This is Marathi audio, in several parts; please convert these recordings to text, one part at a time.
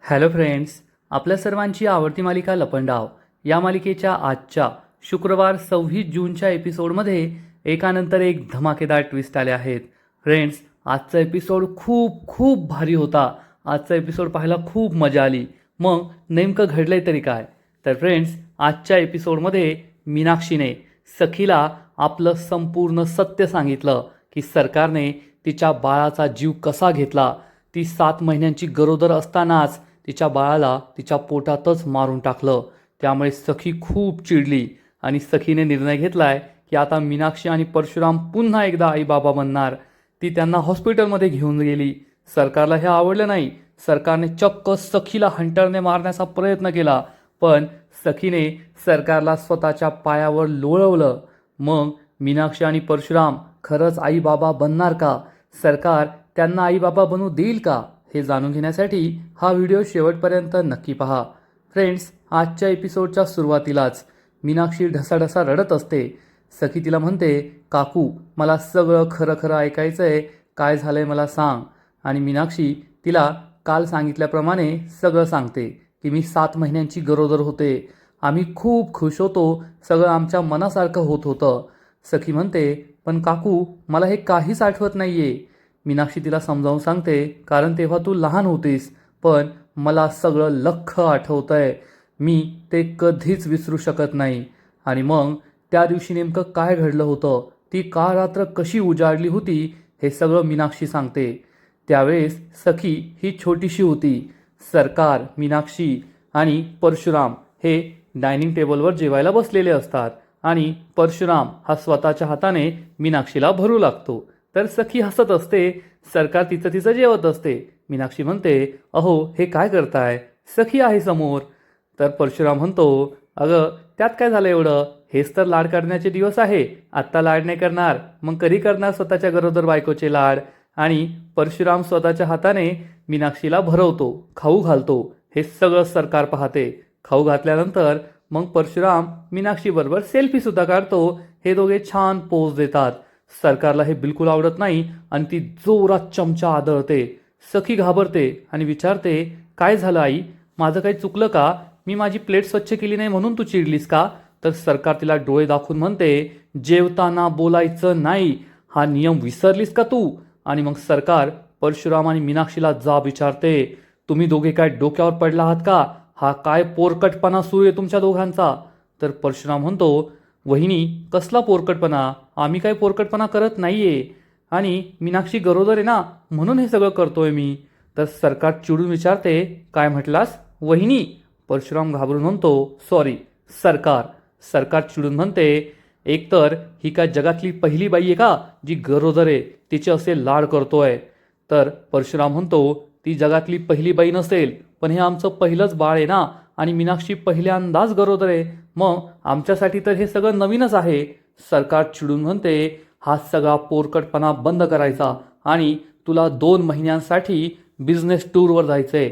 हॅलो फ्रेंड्स, आपल्या सर्वांची आवडती मालिका लपंडाव या मालिकेच्या आजच्या शुक्रवार 26 जूनच्या एपिसोडमध्ये एकानंतर एक धमाकेदार ट्विस्ट आले आहेत. फ्रेंड्स, आजचा एपिसोड खूप खूप भारी होता. आजचा एपिसोड पाहायला खूप मजा आली. मग नेमकं घडलंय तरी काय? तर फ्रेंड्स, आजच्या एपिसोडमध्ये मीनाक्षीने सखीला आपलं संपूर्ण सत्य सांगितलं की सरकारने तिच्या बाळाचा जीव कसा घेतला. ती 7 महिन्यांची गरोदर असतानाच तिच्या बाळाला तिच्या पोटातच मारून टाकलं. त्यामुळे सखी खूप चिडली आणि सखीने निर्णय घेतलाय की आता मीनाक्षी आणि परशुराम पुन्हा एकदा आई बाबा बनणार. ती त्यांना हॉस्पिटलमध्ये घेऊन गेली. सरकारला हे आवडलं नाही. सरकारने चक्क सखीला हंटरने मारण्याचा प्रयत्न केला, पण सखीने सरकारला स्वतःच्या पायावर लोळवलं. मग मीनाक्षी आणि परशुराम खरंच आई बाबा बनणार का? सरकार त्यांना आई बाबा बनवू देईल का? हे जाणून घेण्यासाठी हा व्हिडिओ शेवटपर्यंत नक्की पहा. फ्रेंड्स, आजच्या एपिसोडच्या सुरुवातीलाच मीनाक्षी ढसाढसा रडत असते. सखी तिला म्हणते, काकू मला सगळं खरं खरं ऐकायचंय, काय झालंय मला सांग. आणि मीनाक्षी तिला काल सांगितल्याप्रमाणे सगळं सांगते की मी 7 महिन्यांची गरोदर होते. आम्ही खूप खुश होतो, सगळं आमच्या मनासारखं होत होतं. सखी म्हणते, पण काकू मला हे काहीच आठवत नाहीये. मीनाक्षी तिला समजावून सांगते, कारण तेव्हा तू लहान होतीस, पण मला सगळं लख्ख आठवतंय. मी ते कधीच विसरू शकत नाही. आणि मग त्या दिवशी नेमकं काय घडलं होतं, ती काळ रात्र कशी उजाडली होती, हे सगळं मीनाक्षी सांगते. त्यावेळेस सखी ही छोटीशी होती. सरकार, मीनाक्षी आणि परशुराम हे डायनिंग टेबलवर जेवायला बसलेले असतात आणि परशुराम हा स्वतःच्या हाताने मीनाक्षीला भरू लागतो. तर सखी हसत असते. सरकार तिचं तिचं जेवत असते. मीनाक्षी म्हणते, अहो हे काय करताय, सखी आहे समोर. तर परशुराम म्हणतो, अगं त्यात काय झालं एवढं, हेच तर लाड करण्याचे दिवस आहे. आत्ता लाड नाही करणार मग कधी करणार स्वतःच्या गरोदर बायकोचे लाड. आणि परशुराम स्वतःच्या हाताने मीनाक्षीला भरवतो, खाऊ घालतो. हे सगळं सरकार पाहते. खाऊ घातल्यानंतर मग परशुराम मीनाक्षी बरोबर सेल्फी सुद्धा काढतो. हे दोघे छान पोज देतात. सरकारला हे बिलकुल आवडत नाही आणि ती जोरात चमचा आदळते. सखी घाबरते आणि विचारते, काय झालं आई, माझं काही चुकलं का? मी माझी प्लेट स्वच्छ केली नाही म्हणून तू चिडलीस का? तर सरकार तिला डोळे दाखवून म्हणते, जेवताना बोलायचं नाही, हा नियम विसरलीस का तू? आणि मग सरकार परशुराम आणि मीनाक्षीला जाब विचारते, तुम्ही दोघे काय डोक्यावर पडला आहात का? हा काय पोरकटपणा सुरू आहे तुमच्या दोघांचा? तर परशुराम म्हणतो, वहिनी कसला पोरकटपणा, आम्ही काही पोरकटपणा करत नाहीये. आणि मीनाक्षी गरोदर आहे ना, म्हणून हे सगळं करतोय मी. तर सरकार चिडून विचारते, काय म्हटलास वहिनी? परशुराम घाबरून म्हणतो, सॉरी सरकार. सरकार चिडून म्हणते, एकतर ही काय जगातली पहिली बाई आहे का जी गरोदर आहे तिचे असे लाड करतोय? तर परशुराम म्हणतो, ती जगातली पहिली बाई नसेल, पण हे आमचं पहिलंच बाळ आहे ना, आणि मीनाक्षी पहिल्यांदाच गरोदर आहे, मग आमच्यासाठी तर हे सगळं नवीनच आहे. सरकार चिडून म्हणते, हा सगळा पोरकटपणा बंद करायचा आणि तुला 2 महिन्यांसाठी बिझनेस टूरवर जायचंय.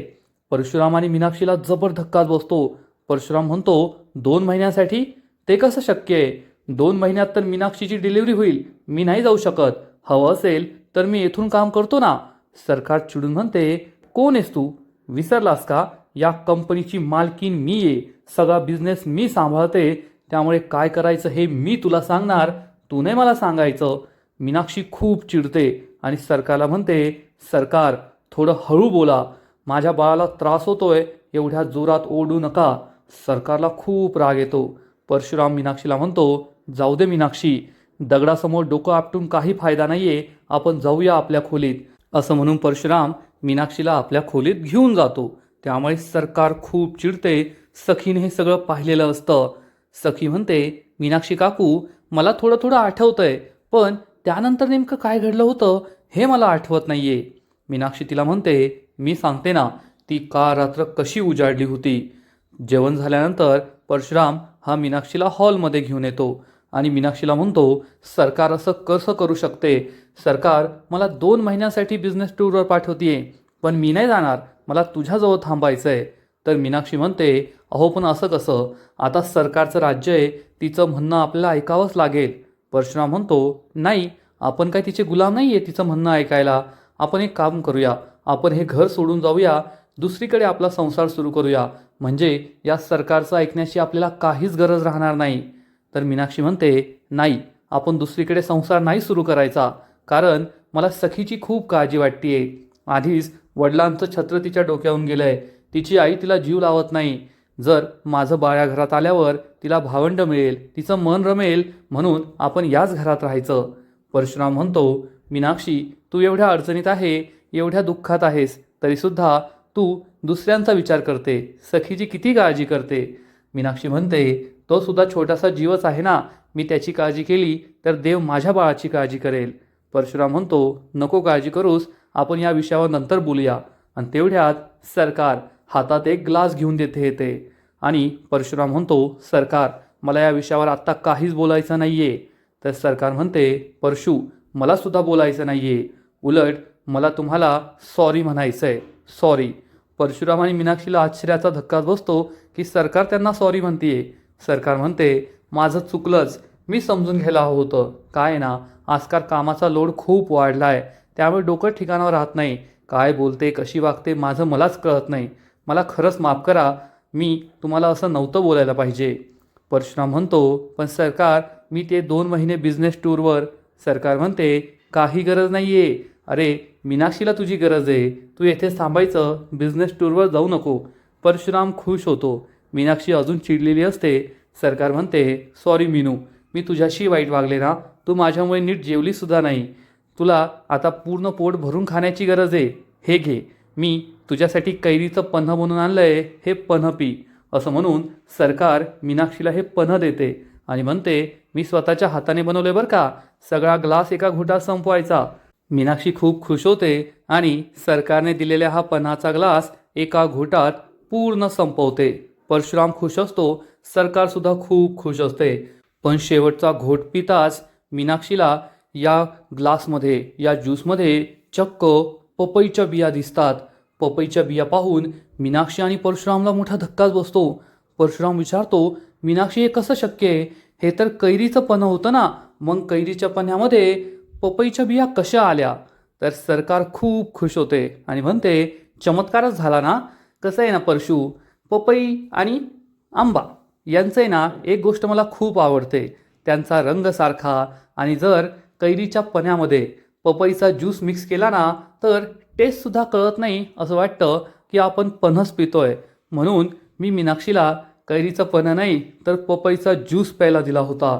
परशुराम आणि मीनाक्षीला जबर धक्काच बसतो. परशुराम म्हणतो, 2 महिन्यासाठी? ते कसं शक्य आहे? 2 महिन्यात तर मीनाक्षीची डिलिव्हरी होईल, मी नाही जाऊ शकत. हवं असेल तर मी येथून काम करतो ना. सरकार चिडून म्हणते, कोण आहेस तू, विसरलास का? या कंपनीची मालकीन मी आहे, सगळा बिझनेस मी सांभाळते, त्यामुळे काय करायचं हे मी तुला सांगणार, तू नाही मला सांगायचं. मीनाक्षी खूप चिडते आणि सरकारला म्हणते, सरकार थोडं हळू बोला, माझ्या बाळाला त्रास होतोय, एवढ्या जोरात ओरडू नका. सरकारला खूप राग येतो. परशुराम मीनाक्षीला म्हणतो, जाऊ दे मीनाक्षी, दगडासमोर डोकं आपटून काही फायदा नाहीये, आपण जाऊया आपल्या खोलीत. असं म्हणून परशुराम मीनाक्षीला आपल्या खोलीत घेऊन जातो. त्यामुळे सरकार खूप चिडते. सखीने हे सगळं पाहिलेलं असतं. सखी म्हणते, मीनाक्षी काकू मला थोडं थोडं आठवतंय, पण त्यानंतर नेमकं काय घडलं होतं हे मला आठवत नाहीये. मीनाक्षी तिला म्हणते, मी सांगते ना, ती काळ रात्र कशी उजाडली होती. जेवण झाल्यानंतर परशुराम हा मीनाक्षीला हॉलमध्ये घेऊन येतो आणि मीनाक्षीला म्हणतो, सरकार असं कसं करू शकते? सरकार मला 2 महिन्यासाठी बिझनेस टूरवर पाठवतीये, पण मी नाही जाणार, मला तुझ्याजवळ थांबायचंय. तर मीनाक्षी म्हणते, अहो पण असं कसं, आता सरकारचं राज्य आहे, तिचं म्हणणं आपल्याला ऐकावंच लागेल. परशुराम म्हणतो, नाही, आपण काय तिचे गुलाम नाही आहे तिचं म्हणणं ऐकायला. आपण एक काम करूया, आपण हे घर सोडून जाऊया, दुसरीकडे आपला संसार सुरू करूया, म्हणजे या सरकारचं ऐकण्याची आपल्याला काहीच गरज राहणार नाही. तर मीनाक्षी म्हणते, नाही, आपण दुसरीकडे संसार नाही सुरू करायचा, कारण मला सखीची खूप काळजी वाटतेय. आधीच वडिलांचं छत्र तिच्या डोक्यावरून गेलंय. तिची आई तिला जीव लावत नाही. जर माझं बाळ या घरात आल्यावर तिला भावंड मिळेल, तिचं मन रमेल, म्हणून आपण याच घरात राहायचं. परशुराम म्हणतो, मीनाक्षी, तू एवढ्या अडचणीत आहे, एवढ्या दुःखात आहेस, तरीसुद्धा तू दुसऱ्यांचा विचार करते, सखीची किती काळजी करते. मीनाक्षी म्हणते, तो सुद्धा छोटासा जीवच आहे ना, मी त्याची काळजी केली तर देव माझ्या बाळाची काळजी करेल. परशुराम म्हणतो, नको काळजी करूस, आपण या विषयावर नंतर बोलूया. आणि तेवढ्यात सरकार हातात एक ग्लास घेऊन येते आणि परशुराम म्हणतो, सरकार, मला या विषयावर आत्ता काहीच बोलायचं नाही आहे. तर सरकार म्हणते, परशु, मला सुद्धा बोलायचं नाही आहे, उलट मला तुम्हाला सॉरी म्हणायचं आहे, सॉरी. परशुराम आणि मीनाक्षीला आश्चर्याचा धक्काच बसतो की सरकार त्यांना सॉरी म्हणतीये. सरकार म्हणते, माझं चुकलंच, मी समजून घ्यायला हवं होतं. काय ना, आजकाल कामाचा लोड खूप वाढला आहे, त्यामुळे डोकं ठिकाणावर राहत नाही. काय बोलते, कशी वागते, माझं मलाच कळत नाही. मला खरंच माफ करा, मी तुम्हाला असं नव्हतं बोलायला पाहिजे. परशुराम म्हणतो, पण सरकार, मी ते 2 महिने बिझनेस टूरवर. सरकार म्हणते, काही गरज नाही आहे. अरे, मीनाक्षीला तुझी गरज आहे, तू येथेच थांबायचं, बिझनेस टूरवर जाऊ नको. परशुराम खुश होतो. मीनाक्षी अजून चिडलेली असते. सरकार म्हणते, सॉरी मीनू, मी तुझ्याशी वाईट वागले ना, तू माझ्यामुळे नीट जेवलीसुद्धा नाही. तुला आता पूर्ण पोट भरून खाण्याची गरज आहे. हे घे, मी तुझ्यासाठी कैरीचं पन्हं बनवून आणलं आहे, हे पन्हं पी. असं म्हणून सरकार मीनाक्षीला हे पन्हं देते आणि म्हणते, मी स्वतःच्या हाताने बनवले बरं का, सगळा ग्लास एका घोटात संपवायचा. मीनाक्षी खूप खुश होते आणि सरकारने दिलेल्या हा पन्हाचा ग्लास एका घोटात पूर्ण संपवते. परशुराम खुश असतो, सरकारसुद्धा खूप खुश असते. पण शेवटचा घोट पिताच मीनाक्षीला या ग्लासमध्ये, या ज्यूसमध्ये चक्क पपईच्या बिया दिसतात. पपईच्या बिया पाहून मीनाक्षी आणि परशुरामला मोठा धक्काच बसतो. परशुराम विचारतो, मीनाक्षी, हे कसं शक्य आहे? हे तर कैरीचं पन्हं होतं ना, मग कैरीच्या पन्ह्यामध्ये पपईच्या बिया कशा आल्या? तर सरकार खूप खुश होते आणि म्हणते, चमत्कारच झाला ना. कसं आहे ना परशु, पपई आणि आंबा यांचं आहे ना, एक गोष्ट मला खूप आवडते, त्यांचा रंग सारखा. आणि जर कैरीच्या पन्ह्यामध्ये पपईचा ज्यूस मिक्स केला ना, तर टेस्टसुद्धा कळत नाही, असं वाटतं की आपण पन्हंच पितोय. म्हणून मी मीनाक्षीला कैरीचं पन्हं नाही तर पपईचा ज्यूस प्यायला दिला होता.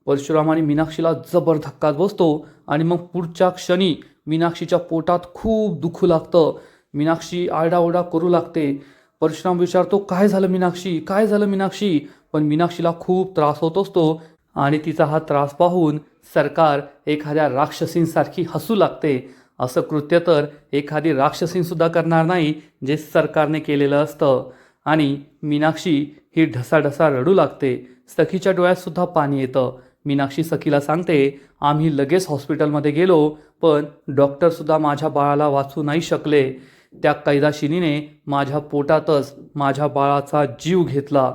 परशुराम आणि मीनाक्षीला जबर धक्काच बसतो आणि मग पुढच्या क्षणी मीनाक्षीच्या पोटात खूप दुखू लागतं. मीनाक्षी आरडाओरडा करू लागते. परशुराम विचारतो, काय झालं मीनाक्षी, काय झालं मीनाक्षी? पण मीनाक्षीला खूप त्रास होत असतो आणि तिचा हा त्रास पाहून सरकार एखाद्या राक्षसींसारखी हसू लागते. असं कृत्य तर एखादी राक्षसींसुद्धा करणार नाही जे सरकारने केलेलं असतं. आणि मीनाक्षी ही ढसाढसा रडू लागते. सखीच्या डोळ्यातसुद्धा पाणी येतं. मीनाक्षी सखीला सांगते, आम्ही लगेच हॉस्पिटलमध्ये गेलो, पण डॉक्टरसुद्धा माझ्या बाळाला वाचू नाही शकले. त्या कैदाशिनीने माझ्या पोटातच माझ्या बाळाचा जीव घेतला.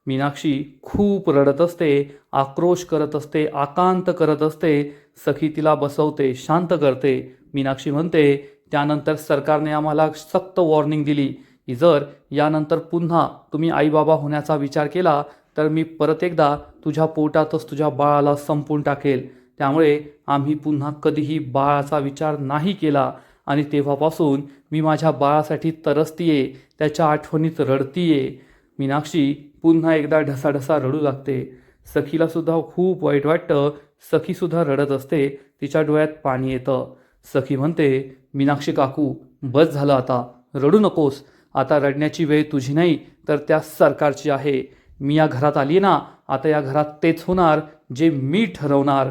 मीनाक्षी खूप रडत असते, आक्रोश करत असते, आकांत करत असते. सखी तिला बसवते, शांत करते. मीनाक्षी म्हणते, त्यानंतर सरकारने आम्हाला सक्त वॉर्निंग दिली की जर यानंतर पुन्हा तुम्ही आईबाबा होण्याचा विचार केला तर मी परत एकदा तुझ्या पोटातच तुझ्या बाळाला संपवून टाकेल. त्यामुळे आम्ही पुन्हा कधीही बाळाचा विचार नाही केला आणि तेव्हापासून मी माझ्या बाळासाठी तरसतीये, त्याच्या आठवणीत रडतीये. मीनाक्षी पुन्हा एकदा ढसाढसा रडू लागते. सखीलासुद्धा खूप वाईट वाटतं. सखीसुद्धा रडत असते, तिच्या डोळ्यात पाणी येतं. सखी म्हणते, मीनाक्षी काकू, बस झालं आता, रडू नकोस. आता रडण्याची वेळ तुझी नाही तर त्या सरकारची आहे. मी या घरात आली ना, आता या घरात तेच होणार जे मी ठरवणार.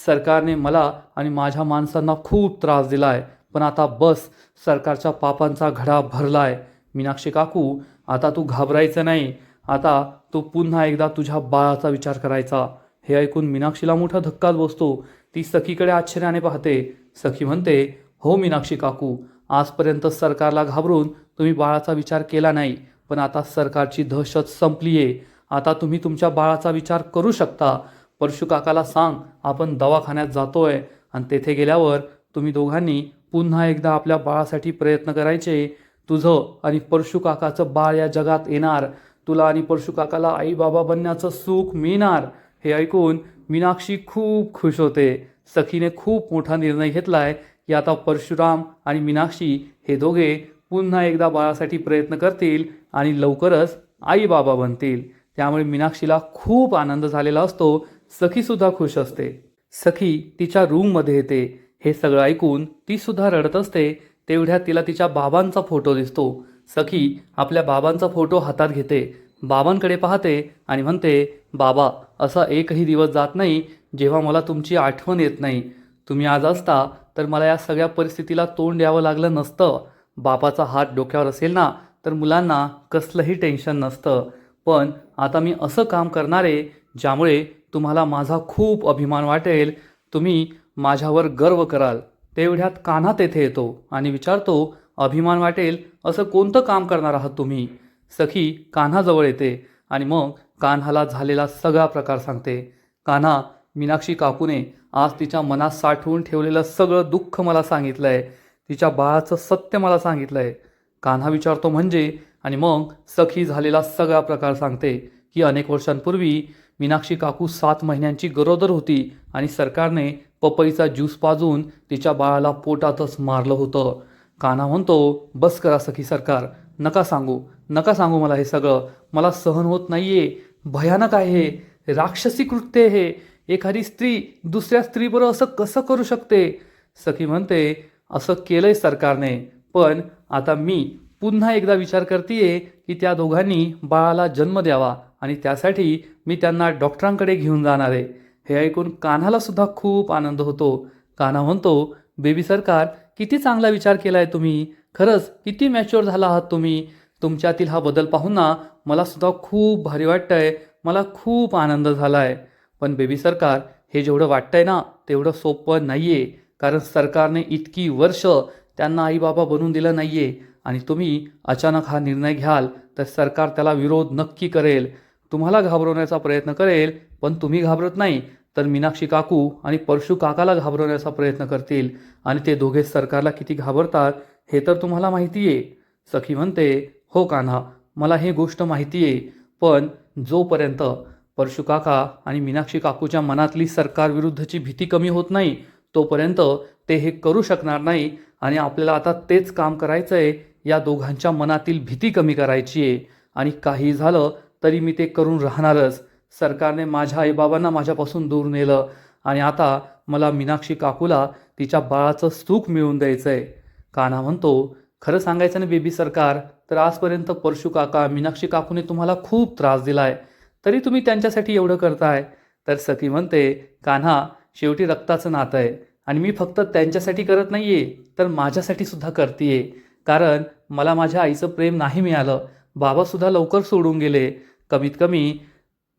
सरकारने मला आणि माझ्या माणसांना खूप त्रास दिलाय, पण आता बस, सरकारच्या पापांचा घडा भरलाय. मीनाक्षी काकू, आता तू घाबरायचं नाही. आता तू पुन्हा एकदा तुझ्या बाळाचा विचार करायचा. हे ऐकून मीनाक्षीला मोठा धक्काच बसतो. ती सखीकडे आश्चर्याने पाहते. सखी म्हणते, हो मीनाक्षी काकू, आजपर्यंत सरकारला घाबरून तुम्ही बाळाचा विचार केला नाही, पण आता सरकारची दहशत संपली आहे. आता तुम्ही तुमच्या बाळाचा विचार करू शकता. परशु काकाला सांग, आपण दवाखान्यात जातोय आणि तेथे गेल्यावर तुम्ही दोघांनी पुन्हा एकदा आपल्या बाळासाठी प्रयत्न करायचे. तुझं आणि परशू काकाचं बाळ या जगात येणार, तुला आणि परशू काकाला आई बाबा बनण्याचं सुख मिळणार. हे ऐकून मीनाक्षी खूप खुश होते. सखीने खूप मोठा निर्णय घेतलाय की आता परशुराम आणि मीनाक्षी हे दोघे पुन्हा एकदा बाळासाठी प्रयत्न करतील आणि लवकरच आई बाबा बनतील. त्यामुळे मीनाक्षीला खूप आनंद झालेला असतो. सखीसुद्धा खुश असते. सखी तिच्या रूममध्ये येते. हे सगळं ऐकून ती सुद्धा रडत असते. तेवढ्यात तिला तिच्या बाबांचा फोटो दिसतो. सखी आपल्या बाबांचा फोटो हातात घेते, बाबांकडे पाहते आणि म्हणते, बाबा, असा एकही दिवस जात नाही जेव्हा मला तुमची आठवण येत नाही. तुम्ही आज असता तर मला या सगळ्या परिस्थितीला तोंड द्यावं लागलं नसतं. बापाचा हात डोक्यावर असेल ना तर मुलांना कसलंही टेन्शन नसतं. पण आता मी असं काम करणार आहे ज्यामुळे तुम्हाला माझा खूप अभिमान वाटेल, तुम्ही माझ्यावर गर्व कराल. तेवढ्यात कान्हा तेथे येतो आणि विचारतो, अभिमान वाटेल असं कोणतं काम करणार आहात तुम्ही? सखी कान्हाजवळ येते आणि मग कान्हाला झालेला सगळा प्रकार सांगते. कान्हा, मीनाक्षी काकूने आज तिच्या मनात साठवून ठेवलेलं सगळं दुःख मला सांगितलंय, तिच्या बाळाचं सत्य मला सांगितलंय. कान्हा विचारतो म्हणजे? आणि मग सखी झालेला सगळा प्रकार सांगते की अनेक वर्षांपूर्वी मीनाक्षी काकू 7 महिन्यांची गरोदर होती आणि सरकारने पपईचा ज्यूस पाजून तिच्या बाळाला पोटातच मारलं होतं. कान्हा म्हणतो, बस करा सखी सरकार, नका सांगू मला हे सगळं. मला सहन होत नाहीये. भयानक आहे हे, राक्षसी कृत्य हे. एखादी स्त्री दुसऱ्या स्त्रीबरोबर असं कसं करू शकते? सखी म्हणते, असं केलंय सरकारने, पण आता मी पुन्हा एकदा विचार करतीये की त्या दोघांनी बाळाला जन्म द्यावा आणि त्यासाठी मी त्यांना डॉक्टरांकडे घेऊन जाणार आहे. हे ऐकून कान्हाला सुद्धा खूप आनंद होतो. कान्हा म्हणतो, बेबी सरकार, किती चांगला विचार केलाय तुम्ही. खरंच किती मॅच्युअर झाला आहात तुम्ही. तुमच्यातील हा बदल पाहून ना मला सुद्धा खूप भारी वाटतंय. मला खूप आनंद झालाय. पण बेबी सरकार, हे जेवढं वाटतंय ना तेवढं सोपं नाहीये. कारण सरकारने इतकी वर्ष त्यांना आई बाबा बनवून दिलं नाहीये आणि तुम्ही अचानक हा निर्णय घ्याल तर सरकार त्याला विरोध नक्की करेल, तुम्हाला घाबरवण्याचा प्रयत्न करेल. पण तुम्ही घाबरत नाही तर मीनाक्षी काकू आणि परशू काकाला घाबरवण्याचा प्रयत्न करतील आणि ते दोघे सरकारला किती घाबरतात हे तर तुम्हाला माहिती आहे. सखी म्हणते, हो कान्हा, मला ही गोष्ट माहिती आहे. पण जोपर्यंत परशू काका आणि मीनाक्षी काकूच्या मनातली सरकारविरुद्धची भीती कमी होत नाही तोपर्यंत ते हे करू शकणार नाही आणि आपल्याला आता तेच काम करायचं आहे. या दोघांच्या मनातील भीती कमी करायची आहे आणि काही झालं तरी मी ते करून राहणारच. सरकारने माझ्या आईबाबांना माझ्यापासून दूर नेलं आणि आता मला मीनाक्षी काकूला तिच्या बाळाचं सुख मिळवून द्यायचं आहे. कान्हा म्हणतो, खरं सांगायचं ना बेबी सरकार, तर आजपर्यंत परशू काका मीनाक्षी काकूने तुम्हाला खूप त्रास दिलाय, तरी तुम्ही त्यांच्यासाठी एवढं करताय. तर सखी म्हणते, कान्हा, शेवटी रक्ताचं नातं आहे आणि मी फक्त त्यांच्यासाठी करत नाहीये तर माझ्यासाठी सुद्धा करतेय. कारण मला माझ्या आईचं प्रेम नाही मिळालं, बाबासुद्धा लवकर सोडून गेले. कमीत कमी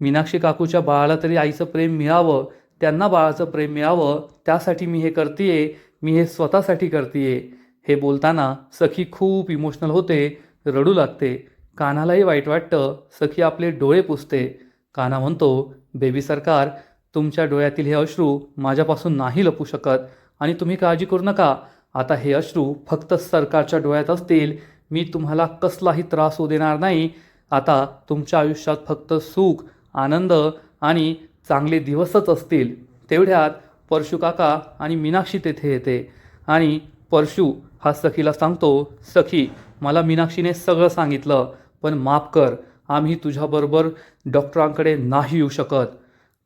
मीनाक्षी काकूच्या बाळाला तरी आईचं प्रेम मिळावं, त्यांना बाळाचं प्रेम मिळावं, त्यासाठी मी हे करतेय. मी हे स्वतःसाठी करतेय. हे बोलताना सखी खूप इमोशनल होते, रडू लागते. कान्हालाही वाईट वाटतं. सखी आपले डोळे पुसते. कान्हा म्हणतो, बेबी सरकार, तुमच्या डोळ्यातील हे अश्रू माझ्यापासून नाही लपू शकत आणि तुम्ही काळजी करू नका. आता हे अश्रू फक्त सरकारच्या डोळ्यात असतील. मी तुम्हाला कसलाही त्रास होऊ देणार नाही. आता तुमच्या आयुष्यात फक्त सुख, आनंद आणि चांगले दिवसच असतील. तेवढ्यात परशू काका आणि मीनाक्षी तेथे येते आणि परशू हा सखीला सांगतो, सखी, मला मीनाक्षीने सगळं सांगितलं, पण माफ कर, आम्ही तुझ्याबरोबर डॉक्टरांकडे नाही येऊ शकत.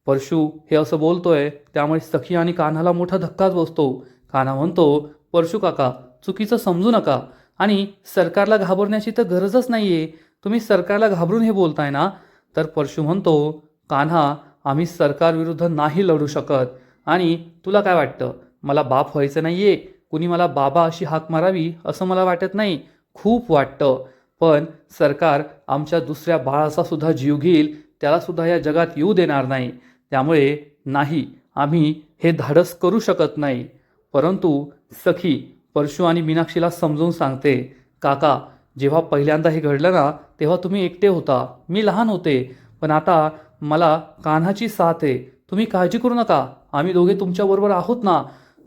परशू हे असं बोलतोय त्यामुळे सखी आणि कान्हाला मोठा धक्काच बसतो. कान्हा म्हणतो, परशू काका, चुकीचं समजू नका आणि सरकारला घाबरण्याची तर गरजच नाहीये. तुम्ही सरकारला घाबरून हे बोलताय ना? तर परशू म्हणतो, कान्हा, आम्ही सरकारविरुद्ध नाही लढू शकत आणि तुला काय वाटतं, मला बाप व्हायचं नाहीये? कुणी मला बाबा अशी हाक मारावी असं मला वाटत नाही. खूप वाटतं, पण सरकार आमच्या दुसऱ्या बाळाचा सुद्धा जीव घेईल, त्यालासुद्धा या जगात येऊ देणार नाही. त्यामुळे नाही, आम्ही हे धाडस करू शकत नाही. परंतु सखी परशू आणि मीनाक्षीला समजून सांगते, काका, जेव्हा पहिल्यांदा हे घडलं ना तेव्हा तुम्ही एकटे होता, मी लहान होते, पण आता मला कान्हाची साथ आहे. तुम्ही काळजी करू नका, आम्ही दोघे तुमच्याबरोबर आहोत ना.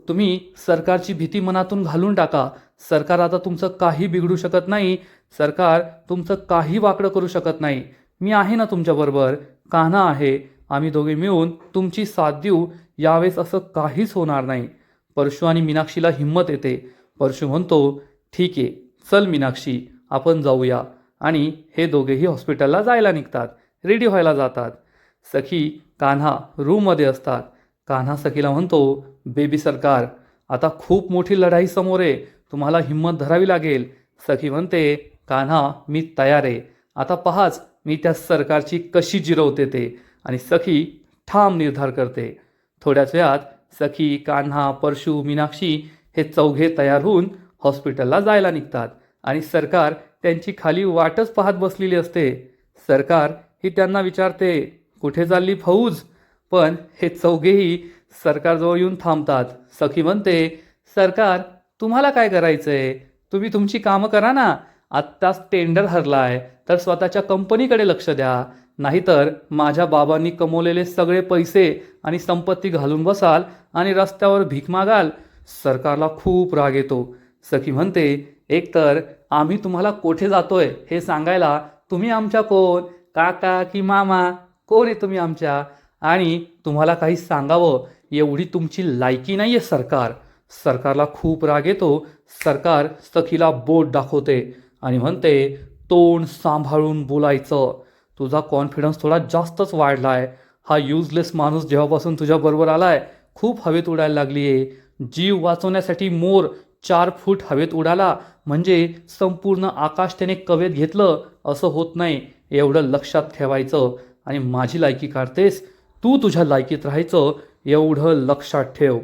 तुम्ही सरकारची भीती मनातून घालून टाका. सरकार आता तुमचं काही बिघडू शकत नाही. सरकार तुमचं काही वाकडं करू शकत नाही. मी आहे ना तुमच्याबरोबर. कान्हा आहे. आम्ही दोघे मिळून तुमची साथ देऊ. यावेळेस असं काहीच होणार नाही. परशू आणि मीनाक्षीला हिंमत येते. परशू म्हणतो, ठीक आहे, चल मीनाक्षी, आपण जाऊया. आणि हे दोघेही हॉस्पिटलला जायला निघतात. रेडी व्हायला जातात. सखी कान्हा रूममध्ये असतात. कान्हा सखीला म्हणतो, बेबी सरकार, आता खूप मोठी लढाई समोर आहे. तुम्हाला हिंमत धरावी लागेल. सखी म्हणते, कान्हा मी तयार आहे. आता पहाच मी त्या सरकारची कशी जिरवते ते. आणि सखी ठाम निर्धार करते. थोड्याच वेळात सखी, कान्हा, परशू, मीनाक्षी हे चौघे तयार होऊन हॉस्पिटलला जायला निघतात. आणि सरकार त्यांची खाली वाटच पाहत बसलेली असते. सरकार ही त्यांना विचारते, कुठे चालली फौज? पण हे चौघेही सरकारजवळ येऊन थांबतात. सखी म्हणते, सरकार तुम्हाला काय करायचंय? तुम्ही तुमची कामं करा ना. आत्ताच टेंडर हरलाय तर स्वतःच्या कंपनीकडे लक्ष द्या. नाहीतर माझ्या बाबांनी कमवलेले सगळे पैसे आणि संपत्ती घालून बसाल आणि रस्त्यावर भीक मागाल. सरकारला खूप राग येतो. सखी म्हणते, एकतर आम्ही तुम्हाला कोठे जातोय हे सांगायला तुम्ही आमच्या कोण? काका की मामा? कोण आहे तुम्ही आमच्या? आणि तुम्हाला काही सांगावं एवढी तुमची लायकी नाही आहे सरकार. सरकारला खूप राग येतो. सरकार सखीला बोट दाखवते आणि म्हणते, तोंड सांभाळून बोलायचं. तुझा कॉन्फिडन्स थोडा जास्तच वाढला आहे. हा युजलेस माणूस जेव्हापासून तुझ्याबरोबर आलाय खूप हवेत उडायला लागली आहे. जीव वाचवण्यासाठी मोर 4 फूट हवेत उडाला म्हणजे संपूर्ण आकाश त्याने कवेत घेतलं असं होत नाही. एवढं लक्षात ठेवायचं. आणि माझी लायकी काढतेस, तू तुझ्या लायकीत राहायचं एवढं लक्षात ठेव.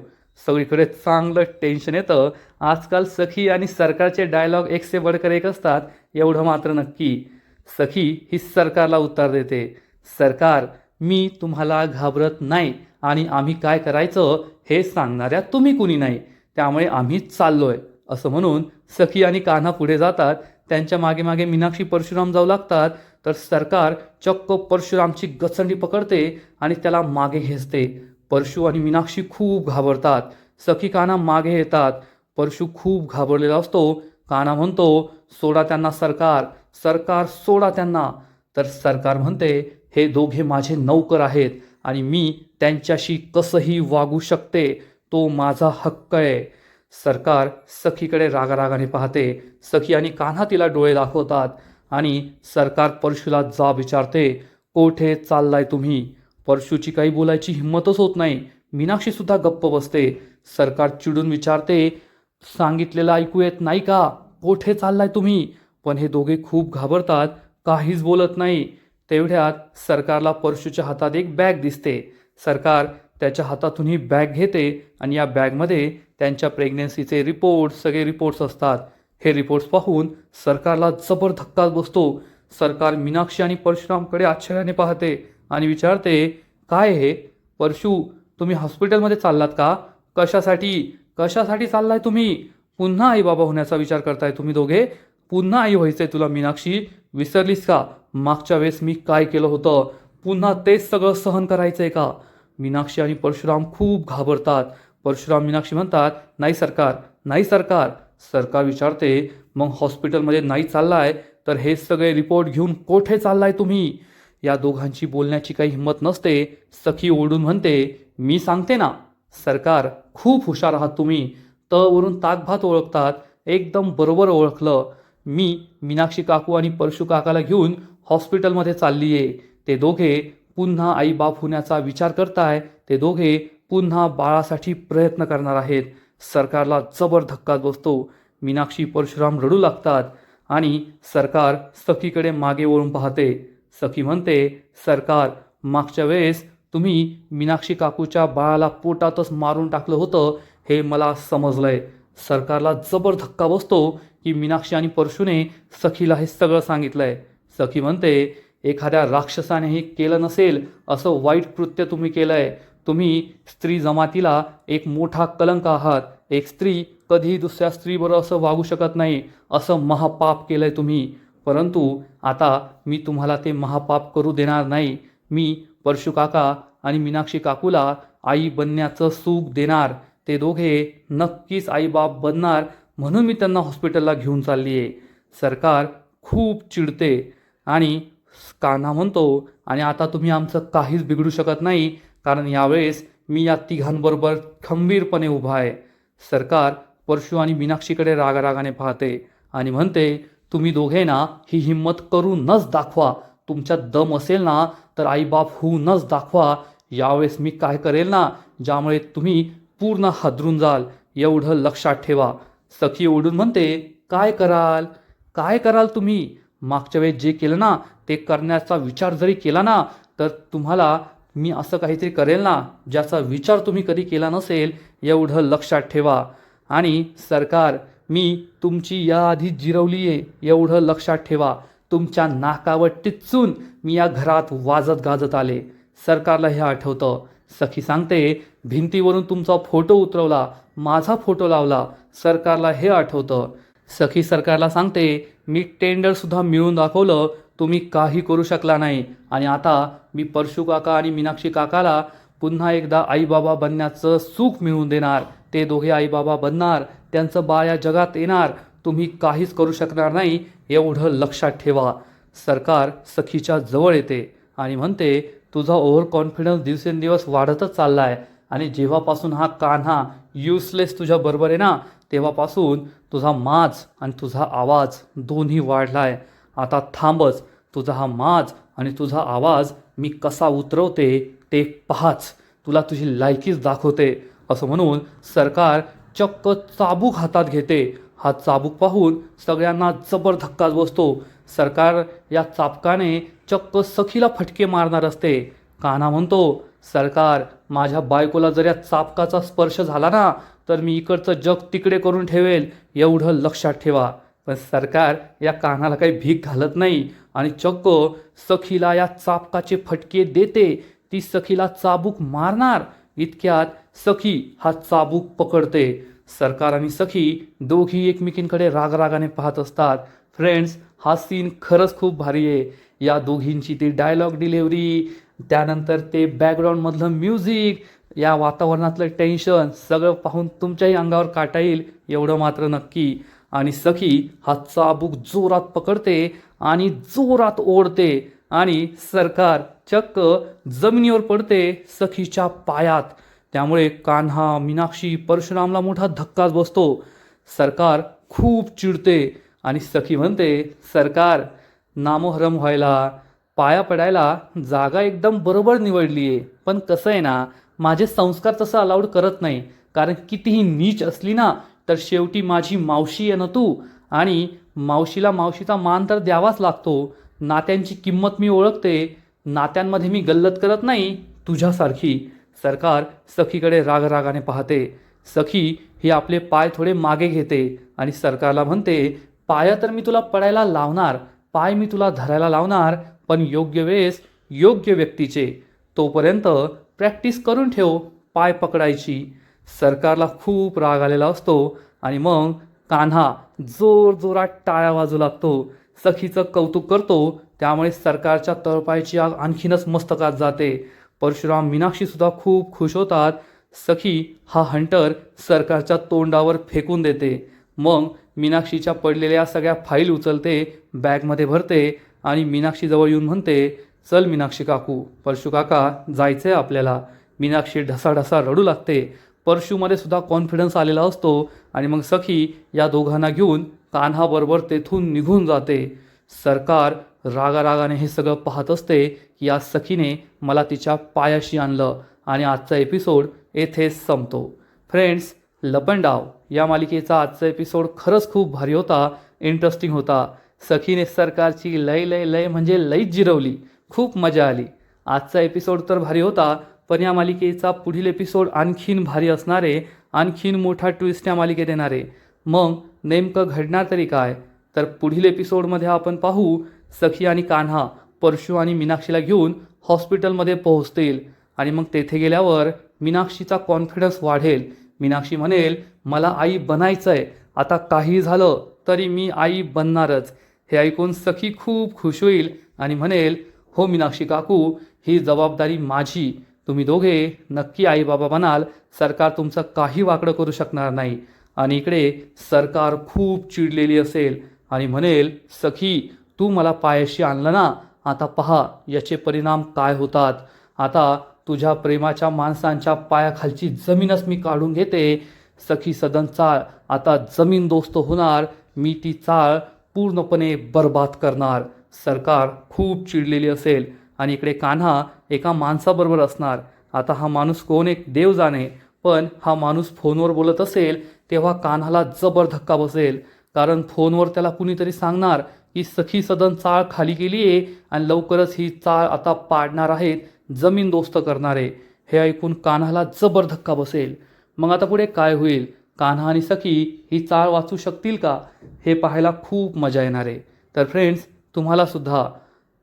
सगळीकडे चांगलं टेन्शन येतं. आजकाल सखी आणि सरकारचे डायलॉग एक से बडकर एक असतात एवढं मात्र नक्की. सखी ही सरकारला उत्तर देते, सरकार मी तुम्हाला घाबरत नाही आणि आम्ही काय करायचं हे सांगणाऱ्या तुम्ही कुणी नाही, त्यामुळे आम्हीच चाललोय. असं म्हणून सखी आणि कान्हा पुढे जातात. त्यांच्या मागे मागे मीनाक्षी परशुराम जाऊ लागतात. तर सरकार चक्क परशुरामची गचंडी पकडते आणि त्याला मागे घेसते. परशू आणि मीनाक्षी खूप घाबरतात. सखी कान्हा मागे येतात. परशू खूप घाबरलेला असतो. कान्हा म्हणतो, सोडा त्यांना सरकार, सरकार सोडा त्यांना. तर सरकार म्हणते, हे दोघे माझे नौकर आहेत आणि मी त्यांच्याशी कसंही वागू शकते. तो माझा हक्क आहे. सरकार सखीकडे रागारागाने पाहते. सखी आणि कान्हा तिला डोळे दाखवतात आणि सरकार परशूला जाब विचारते, कोठे चाललाय तुम्ही? परशूची काही बोलायची हिंमतच होत नाही. मीनाक्षी सुद्धा गप्प बसते. सरकार चिडून विचारते, सांगितलेलं ऐकू येत नाही का? कोठे चाललाय तुम्ही? पण हे दोघे खूप घाबरतात, काहीच बोलत नाही. तेवढ्यात सरकारला परशूच्या हातात एक बॅग दिसते. सरकार त्याच्या हातातून ही बॅग घेते आणि या बॅगमध्ये त्यांच्या प्रेग्नन्सीचे सगळे रिपोर्ट्स असतात. हे रिपोर्ट्स पाहून सरकारला जबर धक्काच बसतो. सरकार मीनाक्षी आणि परशुरामकडे आश्चर्याने पाहते आणि विचारते, काय हे परशू, तुम्ही हॉस्पिटलमध्ये चाललात का? कशासाठी चाललाय तुम्ही? पुन्हा आई बाबा होण्याचा विचार करताय तुम्ही दोघे? पुन्हा आई व्हायचंय तुला मीनाक्षी? विसरलीस का मागच्या वेळेस मी काय केलं होतं? पुन्हा तेच सगळं सहन करायचंय का? मीनाक्षी आणि परशुराम खूप घाबरतात. परशुराम मीनाक्षी म्हणतात, नाही सरकार, नाही सरकार. सरकार विचारते, मग हॉस्पिटलमध्ये नाही चाललाय तर हे सगळे रिपोर्ट घेऊन कोठे चाललाय तुम्ही? या दोघांची बोलण्याची काही हिंमत नसते. सखी ओरडून म्हणते, मी सांगते ना. सरकार खूप हुशार आहात तुम्ही. वरून ताकभात ओळखतात. एकदम बरोबर ओळखलं. मी मीनाक्षी काकू आणि परशू काकाला घेऊन हॉस्पिटलमध्ये चालली आहे. ते दोघे पुन्हा आईबाप होण्याचा विचार करताय. ते दोघे पुन्हा बाळासाठी प्रयत्न करणार आहेत. सरकारला जबर धक्काच बसतो. मीनाक्षी परशुराम रडू लागतात आणि सरकार सखीकडे मागे वळून पाहते. सखी म्हणते, सरकार मागच्या वेळेस तुम्ही मीनाक्षी काकूच्या बाळाला पोटातच मारून टाकलं होतं हे मला समजलंय. सरकारला जबर धक्का बसतो की मीनाक्षी आणि परशूने सखीला हे सगळं सांगितलंय. सखी म्हणते, एखाद्या राक्षसानेही केलं नसेल असं वाईट कृत्य तुम्ही केलंय. तुम्ही स्त्री जमातीला एक मोठा कलंक आहात. एक स्त्री कधीही दुसऱ्या स्त्रीबरोबर असं वागू शकत नाही. असं महापाप केलंय तुम्ही. परंतु आता मी तुम्हाला ते महापाप करू देणार नाही. मी परशू काका आणि मीनाक्षी काकूला आई बनण्याचं सुख देणार. ते दोघे नक्कीच आईबाप बनणार, म्हणून मी त्यांना हॉस्पिटलला घेऊन चालली आहे. सरकार खूप चिडते आणि कान्हा म्हणतो, आणि आता तुम्ही आमचं काहीच बिघडू शकत नाही, कारण यावेळेस मी या तिघांबरोबर खंबीरपणे उभा आहे. सरकार परशू आणि मीनाक्षीकडे रागारागाने पाहते आणि म्हणते, तुम्ही दोघे ना ही हिंमत करूनच दाखवा. तुमच्यात दम असेल ना तर आईबाप होऊनच दाखवा. यावेळेस मी काय करेल ना ज्यामुळे तुम्ही पूर्ण हादरून जाल, एवढं लक्षात ठेवा. सखी ओढून म्हणते, काय कराल, काय कराल तुम्ही? मागच्या वेळेस जे केलं ना ते करण्याचा विचार जरी केला ना तर तुम्हाला मी असं काहीतरी करेल ना ज्याचा विचार तुम्ही कधी केला नसेल, एवढं लक्षात ठेवा. आणि सरकार मी तुमची याआधी जिरवली आहे, एवढं लक्षात ठेवा. तुमच्या नाकावर टिच्चून मी या घरात वाजत गाजत आले. सरकारला हे आठवतं. सखी सांगते, भिंतीवरून तुमचा फोटो उतरवला, माझा फोटो लावला, सरकारला हे आठवतं. सखी सरकारला सांगते, मी टेंडरसुद्धा मिळवून दाखवलं, तुम्ही काही करू शकला नाही. आणि आता मी परशू काका आणि मीनाक्षी काकाला पुन्हा एकदा आईबाबा बनण्याचं सुख मिळवून देणार. ते दोघे आईबाबा बनणार, त्यांचं बाळ या जगात येणार. तुम्ही काहीच करू शकणार नाही, एवढं लक्षात ठेवा. सरकार सखीच्या जवळ येते आणि म्हणते, तुझा ओव्हर कॉन्फिडन्स दिवसेंदिवस वाढतच चालला आहे, आणि जेव्हापासून हा कान्हा युजलेस तुझ्या बरोबर आहे ना तेव्हापासून तुझा माज आणि तुझा आवाज दोन्ही वाढला आहे. आता थांबच. तुझा हा माज आणि तुझा आवाज मी कसा उतरवते ते पाहाच, तुला तुझी लायकीच दाखवते. असं म्हणून सरकार चक्क चाबूक हातात घेते. हा चाबूक पाहून सगळ्यांना जबर धक्काच बसतो. सरकार या चाबकाने चक्क सखीला फटके मारणार असते. कान्हा म्हणतो, सरकार माझ्या बायकोला जर या चाबकाचा स्पर्श झाला ना तर मी इकडचं जग तिकडे करून ठेवेल, एवढं लक्षात ठेवा. पण सरकार या कान्हाला काही भीक घालत नाही आणि चक्क सखीला या चाबकाचे फटके देते. ती सखीला चाबूक मारणार इतक्यात सखी हा चाबूक पकडते. सरकार आणि सखी दोघी एकमेकींकडे रागरागाने पाहत असतात. फ्रेंड्स, हा सीन खरंच खूप भारी आहे. या दोघींची ती डायलॉग डिलिव्हरी, त्यानंतर ते बॅकग्राऊंडमधलं म्युझिक, या वातावरणातलं टेन्शन सगळं पाहून तुमच्याही अंगावर काटा येईल, एवढं मात्र नक्की. आणि सखी हा चाबूक जोरात पकडते आणि जोरात ओढते आणि सरकार चक्क जमिनीवर पडते सखीच्या पायात. त्यामुळे कान्हा, मीनाक्षी, परशुरामला मोठा धक्काच बसतो. सरकार खूप चिडते आणि सखी म्हणते, सरकार नामोहरम व्हायला, पाया पडायला जागा एकदम बरोबर निवडली आहे, पण कसं आहे ना माझे संस्कार तसं अलाउड करत नाही. कारण कितीही नीच असली ना तर शेवटी माझी मावशी आहे ना तू, आणि मावशीला मावशीचा मान तर द्यावाच लागतो. नात्यांची किंमत मी ओळखते, नात्यांमध्ये मी गल्लत करत नाही तुझ्यासारखी. सरकार सखीकडे रागरागाने पाहते. सखी ही आपले पाय थोडे मागे घेते आणि सरकारला म्हणते, पाया तर मी तुला पडायला लावणार, पाय मी तुला धरायला लावणार, पण योग्य वेळेस योग्य व्यक्तीचे. तोपर्यंत प्रॅक्टिस करून ठेव पाय पकडायची. सरकारला खूप राग आलेला असतो आणि मग कान्हा जोरजोरात टाळ्या वाजू लागतो. सखीचं कौतुक करतो, त्यामुळे सरकारच्या तळपायाची आग आणखीनच मस्तकात जाते. परशुराम, मीनाक्षीसुद्धा खूप खुश होतात. सखी हा हंटर सरकारच्या तोंडावर फेकून देते. मग मीनाक्षीच्या पडलेल्या सगळ्या फाईल उचलते, बॅगमध्ये भरते आणि मीनाक्षीजवळ येऊन म्हणते, चल मीनाक्षी काकू, परशू काका जायचं आहे आपल्याला. मीनाक्षी ढसाढसा रडू लागते. परशूमध्ये सुद्धा कॉन्फिडन्स आलेला असतो आणि मग सखी या दोघांना घेऊन कान्हाबरोबर तेथून निघून जाते. सरकार रागारागाने हे सगळं पाहत असते की या सखीने मला तिच्या पायाशी आणलं. आणि आजचा एपिसोड येथेच संपतो. फ्रेंड्स, लपंडाव या मालिकेचा आजचा एपिसोड खरंच खूप भारी होता, इंटरेस्टिंग होता. सखीने सरकारची लय लय लय म्हणजे लईच जिरवली, खूप मजा आली. आजचा एपिसोड तर भारी होता, पण या मालिकेचा पुढील एपिसोड आणखीन भारी असणार आहे. आणखीन मोठा ट्विस्ट या मालिकेत येणार आहे. मग नेमकं घडणार तरी काय, तर पुढील एपिसोडमध्ये आपण पाहू. सखी आणि कान्हा परशू आणि मीनाक्षीला घेऊन हॉस्पिटलमध्ये पोहोचतील आणि मग तेथे गेल्यावर मीनाक्षीचा कॉन्फिडन्स वाढेल. मीनाक्षी म्हणेल, मला आई बनायचं आहे, आता काही झालं तरी मी आई बनणारच. हे ऐकून सखी खूप खुश होईल आणि म्हणेल, हो मीनाक्षी काकू, ही जबाबदारी माझी, तुम्ही दोघे नक्की आईबाबा बनाल. सरकार तुमचं काही वाकडं करू शकणार नाही. आणि इकडे सरकार खूप चिडलेली असेल आणि म्हणेल, सखी तू मला पायाशी आणलं ना, आता पहा याचे परिणाम काय होतात. आता तुझ्या प्रेमाच्या माणसांच्या पायाखालची जमीनच मी काढून घेते. सखी सदन चाळ आता जमीनदोस्त होणार. मी ती चाळ पूर्णपणे बर्बाद करणार. सरकार खूप चिडलेली असेल आणि इकडे कान्हा एका माणसाबरोबर असणार. आता हा माणूस कोण एक देव जाणे, पण हा माणूस फोनवर बोलत असेल तेव्हा कान्हाला जबर धक्का बसेल. कारण फोनवर त्याला कुणीतरी सांगणार की सखी सदन चाळ खाली केली आहे आणि लवकरच ही चाळ आता पाडणार आहेत, जमीनदोस्त करणारे. हे ऐकून कान्हाला जबर धक्का बसेल. मग आता पुढे काय होईल? कान्हा आणि सखी ही चाळ वाचू शकतील का? हे पाहायला खूप मजा येणार आहे. तर फ्रेंड्स, तुम्हाला सुद्धा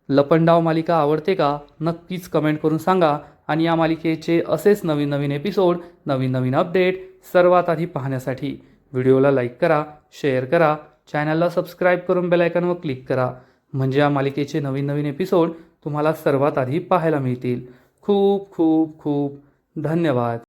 लपंडाव मालिका आवडते का? नक्कीच कमेंट करून सांगा. आणि या मालिकेचे असेच नवीन नवीन एपिसोड, नवीन नवीन अपडेट सर्वात आधी पाहण्यासाठी व्हिडिओला लाईक करा, शेअर करा, चॅनलला सबस्क्राईब करून बेल आयकॉनवर क्लिक करा. म्हणजे या मालिकेचे नवीन नवीन एपिसोड तुम्हाला सर्वात आधी पाहायला मिळतील. खूप खूप खूप धन्यवाद.